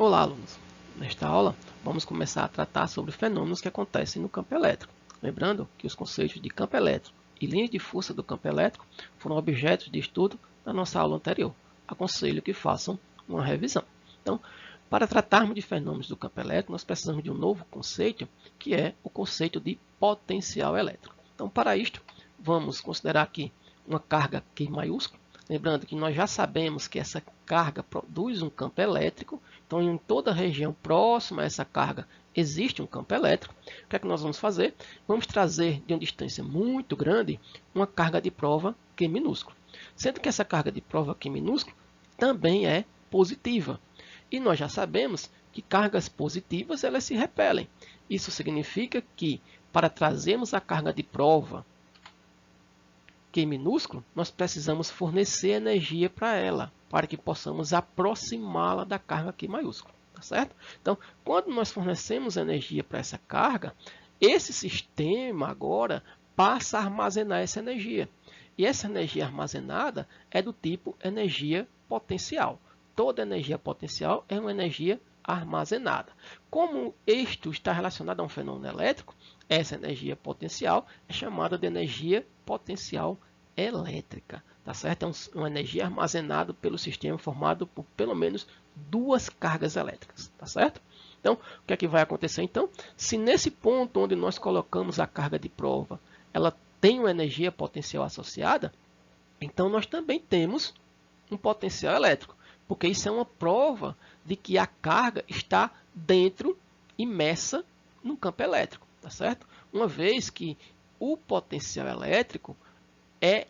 Olá, alunos! Nesta aula, vamos começar a tratar sobre fenômenos que acontecem no campo elétrico. Lembrando que os conceitos de campo elétrico e linhas de força do campo elétrico foram objetos de estudo na nossa aula anterior. Aconselho que façam uma revisão. Então, para tratarmos de fenômenos do campo elétrico, nós precisamos de um novo conceito, que é o conceito de potencial elétrico. Então, para isto, vamos considerar aqui uma carga Q maiúscula. Lembrando que nós já sabemos que essa carga produz um campo elétrico, então em toda a região próxima a essa carga existe um campo elétrico. O que é que nós vamos fazer? Vamos trazer de uma distância muito grande uma carga de prova Q minúsculo. Sendo que essa carga de prova Q minúsculo também é positiva. E nós já sabemos que cargas positivas elas se repelem. Isso significa que para trazermos a carga de prova Q minúsculo, nós precisamos fornecer energia para ela, para que possamos aproximá-la da carga Q maiúscula. Tá certo? Então, quando nós fornecemos energia para essa carga, esse sistema agora passa a armazenar essa energia. E essa energia armazenada é do tipo energia potencial. Toda energia potencial é uma energia armazenada. Como isto está relacionado a um fenômeno elétrico, essa energia potencial é chamada de energia potencial elétrica. Tá certo? É uma energia armazenada pelo sistema formado por pelo menos duas cargas elétricas. Tá certo? Então, o que é que vai acontecer então? Se nesse ponto onde nós colocamos a carga de prova, ela tem uma energia potencial associada, então nós também temos um potencial elétrico, porque isso é uma prova de que a carga está dentro, imersa no campo elétrico, tá certo? Uma vez que o potencial elétrico é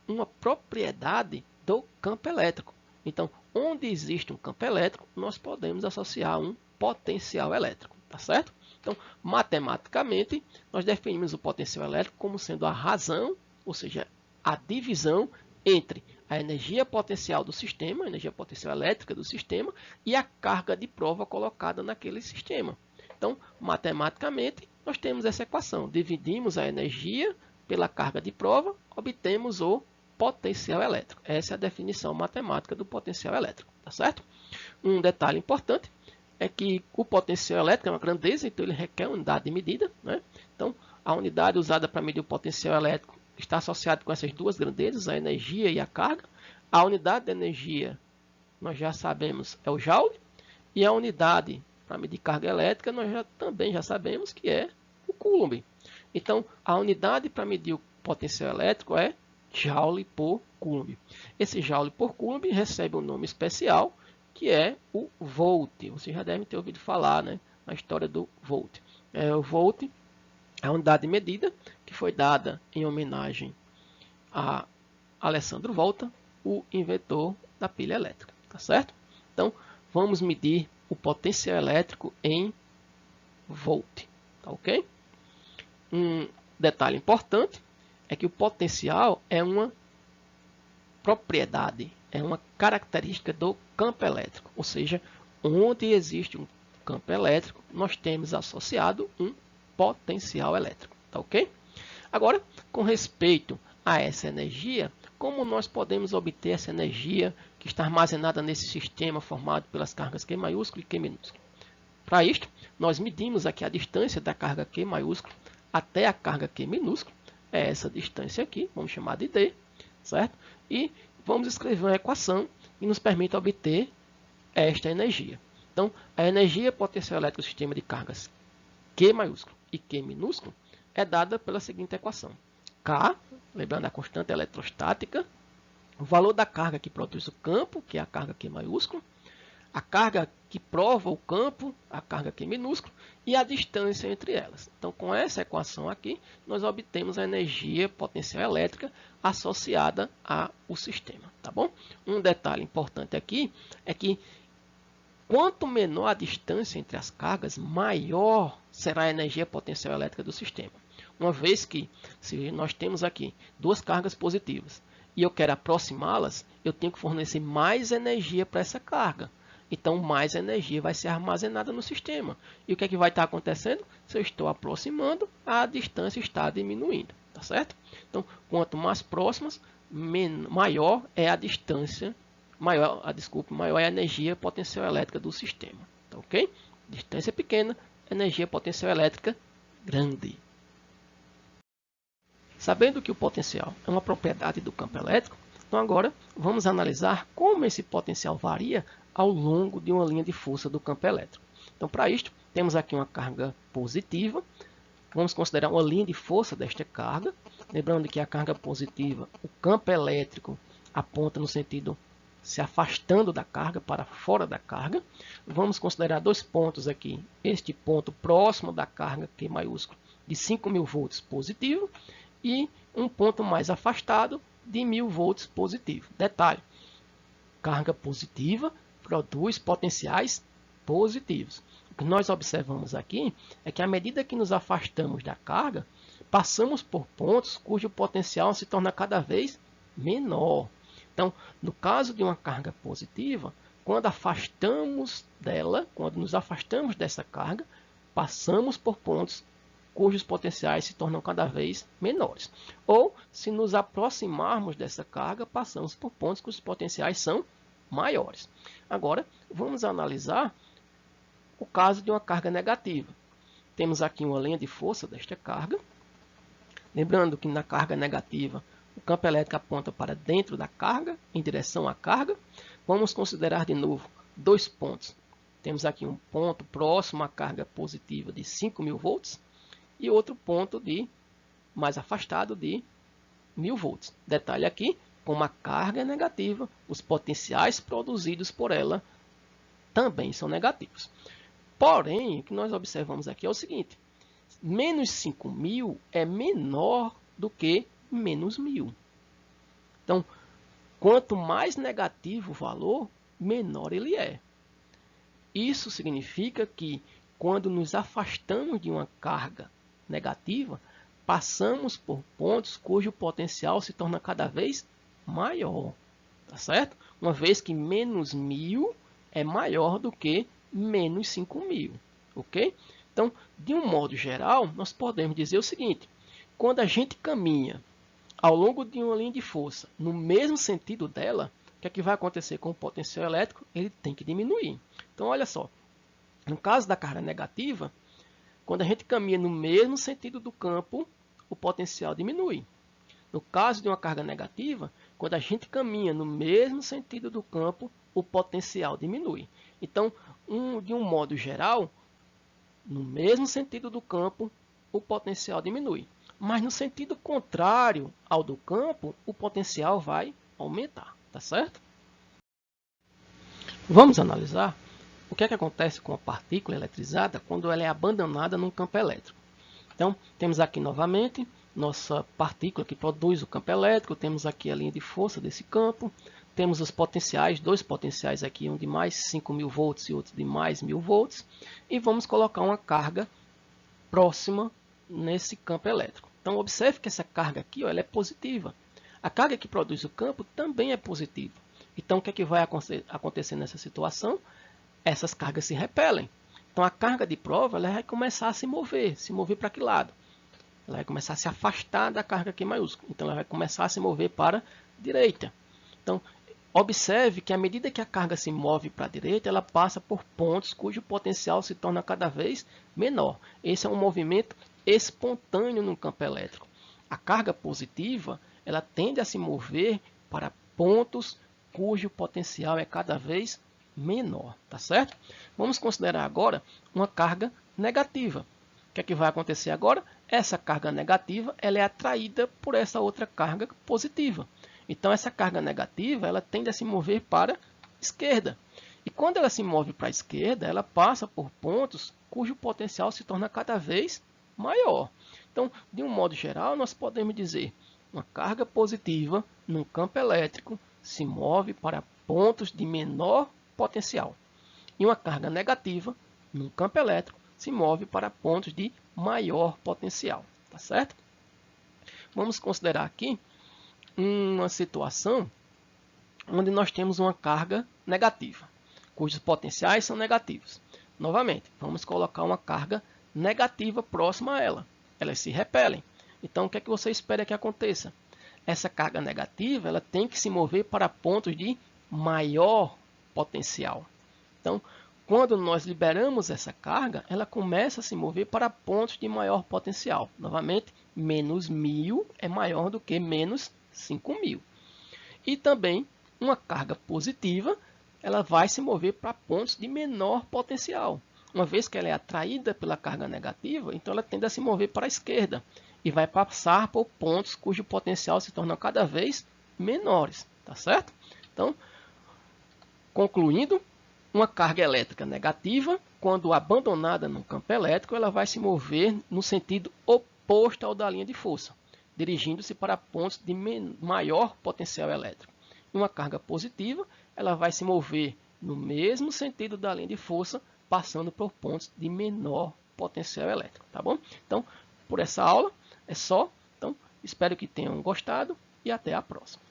uma propriedade do campo elétrico. Então, onde existe um campo elétrico, nós podemos associar um potencial elétrico, tá certo? Então, matematicamente, nós definimos o potencial elétrico como sendo a razão, ou seja, a divisão entre a energia potencial do sistema, a energia potencial elétrica do sistema, e a carga de prova colocada naquele sistema. Então, matematicamente, nós temos essa equação. Dividimos a energia pela carga de prova, obtemos o potencial elétrico. Essa é a definição matemática do potencial elétrico, tá certo? Um detalhe importante é que o potencial elétrico é uma grandeza, então ele requer uma unidade de medida, né? Então, a unidade usada para medir o potencial elétrico está associada com essas duas grandezas, a energia e a carga. A unidade de energia, nós já sabemos, é o joule, e a unidade para medir carga elétrica, nós também já sabemos que é o coulomb. Então, a unidade para medir o potencial elétrico é joule por coulomb. Esse joule por coulomb recebe um nome especial, que é o volt. Vocês já devem ter ouvido falar, né, na história do volt. O volt é a unidade de medida que foi dada em homenagem a Alessandro Volta, o inventor da pilha elétrica. Tá certo? Então, vamos medir o potencial elétrico em volt. Tá ok? Um detalhe importante é que o potencial é uma propriedade, é uma característica do campo elétrico. Ou seja, onde existe um campo elétrico, nós temos associado um potencial elétrico. Tá ok? Agora, com respeito a essa energia, como nós podemos obter essa energia que está armazenada nesse sistema formado pelas cargas Q maiúsculo e Q minúsculo? Para isto, nós medimos aqui a distância da carga Q maiúsculo até a carga Q minúsculo. É essa distância aqui, vamos chamar de D, certo? E vamos escrever uma equação que nos permite obter esta energia. Então, a energia potencial elétrica do sistema de cargas Q maiúsculo e Q minúsculo é dada pela seguinte equação. K, lembrando a constante eletrostática, o valor da carga que produz o campo, que é a carga Q maiúsculo, a carga que prova o campo, a carga Q minúsculo, e a distância entre elas. Então, com essa equação aqui, nós obtemos a energia potencial elétrica associada ao sistema. Tá bom? Um detalhe importante aqui é que quanto menor a distância entre as cargas, maior será a energia potencial elétrica do sistema. Uma vez que, se nós temos aqui duas cargas positivas e eu quero aproximá-las, eu tenho que fornecer mais energia para essa carga. Então, mais energia vai ser armazenada no sistema. E o que é que vai estar acontecendo? Se eu estou aproximando, a distância está diminuindo. Tá certo? Então, quanto mais próximas, maior é a distância maior é a energia potencial elétrica do sistema. Tá, ok? Distância pequena, energia potencial elétrica grande. Sabendo que o potencial é uma propriedade do campo elétrico, então agora vamos analisar como esse potencial varia ao longo de uma linha de força do campo elétrico. Então, para isto, temos aqui uma carga positiva. Vamos considerar uma linha de força desta carga. Lembrando que a carga positiva, o campo elétrico aponta no sentido se afastando da carga, para fora da carga. Vamos considerar dois pontos aqui. Este ponto próximo da carga, Q maiúsculo, de 5.000 volts positivo, e um ponto mais afastado de 1.000 volts positivo. Detalhe, carga positiva produz potenciais positivos. O que nós observamos aqui é que à medida que nos afastamos da carga, passamos por pontos cujo potencial se torna cada vez menor. Então, no caso de uma carga positiva, quando nos afastamos dessa carga, passamos por pontos cujos potenciais se tornam cada vez menores. Ou, se nos aproximarmos dessa carga, passamos por pontos cujos potenciais são maiores. Agora, vamos analisar o caso de uma carga negativa. Temos aqui uma linha de força desta carga. Lembrando que na carga negativa, o campo elétrico aponta para dentro da carga, em direção à carga. Vamos considerar de novo dois pontos. Temos aqui um ponto próximo à carga positiva de 5.000 volts e outro ponto mais afastado de 1.000 volts. Detalhe aqui, como a carga é negativa, os potenciais produzidos por ela também são negativos. Porém, o que nós observamos aqui é o seguinte: menos 5.000 é menor do que menos 1.000. Então, quanto mais negativo o valor, menor ele é. Isso significa que, quando nos afastamos de uma carga negativa, passamos por pontos cujo potencial se torna cada vez maior. Tá certo? Uma vez que menos 1.000 é maior do que menos 5.000. Ok? Então, de um modo geral, nós podemos dizer o seguinte: quando a gente caminha ao longo de uma linha de força no mesmo sentido dela, o que é que vai acontecer com o potencial elétrico? Ele tem que diminuir. Então, olha só. No caso da carga negativa, quando a gente caminha no mesmo sentido do campo, o potencial diminui. No caso de uma carga negativa, quando a gente caminha no mesmo sentido do campo, o potencial diminui. Então, de um modo geral, no mesmo sentido do campo, o potencial diminui. Mas no sentido contrário ao do campo, o potencial vai aumentar. Tá certo? Vamos analisar o que é que acontece com a partícula eletrizada quando ela é abandonada num campo elétrico. Então, temos aqui novamente nossa partícula que produz o campo elétrico, temos aqui a linha de força desse campo, temos os potenciais, dois potenciais aqui, um de mais 5.000 volts e outro de mais 1.000 volts, e vamos colocar uma carga próxima nesse campo elétrico. Então, observe que essa carga aqui, ela é positiva. A carga que produz o campo também é positiva. Então, o que é que vai acontecer nessa situação? Essas cargas se repelem. Então, a carga de prova ela vai começar a se mover para que lado? Ela vai começar a se afastar da carga Q maiúscula. Então, ela vai começar a se mover para a direita. Então, observe que à medida que a carga se move para a direita, ela passa por pontos cujo potencial se torna cada vez menor. Esse é um movimento espontâneo no campo elétrico. A carga positiva ela tende a se mover para pontos cujo potencial é cada vez menor, tá certo? Vamos considerar agora uma carga negativa. O que é que vai acontecer agora? Essa carga negativa ela é atraída por essa outra carga positiva. Então, essa carga negativa ela tende a se mover para a esquerda. E quando ela se move para a esquerda, ela passa por pontos cujo potencial se torna cada vez maior. Então, de um modo geral, nós podemos dizer uma carga positiva num campo elétrico se move para pontos de menor potencial. E uma carga negativa num campo elétrico se move para pontos de maior potencial. Tá certo? Vamos considerar aqui uma situação onde nós temos uma carga negativa, cujos potenciais são negativos. Novamente, vamos colocar uma carga negativa próxima a ela. Elas se repelem. Então, o que é que você espera que aconteça? Essa carga negativa ela tem que se mover para pontos de maior potencial. Então, quando nós liberamos essa carga, ela começa a se mover para pontos de maior potencial. Novamente, menos 1000 é maior do que menos 5000. E também, uma carga positiva, ela vai se mover para pontos de menor potencial. Uma vez que ela é atraída pela carga negativa, então ela tende a se mover para a esquerda e vai passar por pontos cujo potencial se torna cada vez menores, tá certo? Então, concluindo, uma carga elétrica negativa, quando abandonada no campo elétrico, ela vai se mover no sentido oposto ao da linha de força, dirigindo-se para pontos de maior potencial elétrico. Uma carga positiva, ela vai se mover no mesmo sentido da linha de força, passando por pontos de menor potencial elétrico, tá bom? Então, por essa aula é só. Então, espero que tenham gostado e até a próxima.